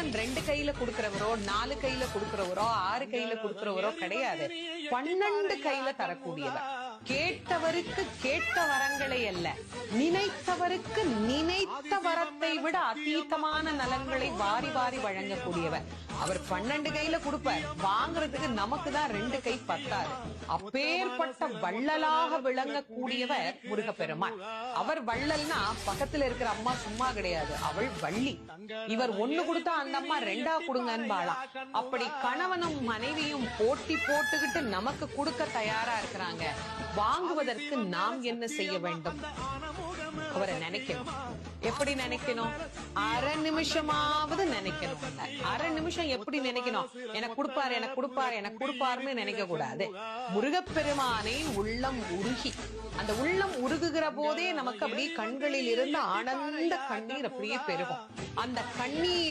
முருகப்பெருமான் 2 கையில கொடுக்கிறவரோ 4 கையில கொடுக்கிறவரோ 6 கையில கொடுக்கிறவரோ கிடையாது. 12 கையில தரக்கூடியவர். கேட்டவருக்கு கேட்ட வரங்களை அல்ல, நினைத்தவருக்கு நினைத்த வரத்தை விட அதீதமான நலன்களை வாரி வாரி வழங்கக்கூடியவர். அவர் 12 கையில கொடுப்பார், வாங்குறதுக்கு நமக்கு தான் 2 கை பத்தாது. அப்பேற்பட்ட வள்ளலாக விளங்கக்கூடியவர் முருகப்பெருமான். அவர் வள்ளல்னா பக்கத்துல இருக்கிற அம்மா சும்மா கிடையாது, அவள் வள்ளி. இவர் 1 கொடுத்தா அந்த அம்மா 2 கொடுங்கன்னு வாழலாம். அப்படி கணவனும் மனைவியும் போட்டி போட்டுக்கிட்டு நமக்கு கொடுக்க தயாரா இருக்கிறாங்க. வாங்குவதற்கு நாம் என்ன செய்ய வேண்டும்? அவரை நினைக்கணும். எப்படி நினைக்கணும்? அரை நிமிஷமாவது நினைக்கணும். அரை நிமிஷம் எப்படி நினைக்கணும்? எனக்கு கொடுப்பாரு, எனக்கு கொடுப்பாரு, எனக்கு கொடுப்பாருன்னு நினைக்க கூடாது. முருகப்பெருமானை உள்ளம் உருகி, அந்த உள்ளம் உருகுகிற போதே நமக்கு அப்படியே கண்களில் இருந்து ஆனந்த கண்ணீர் அப்படியே பெருகும். அந்த கண்ணீர்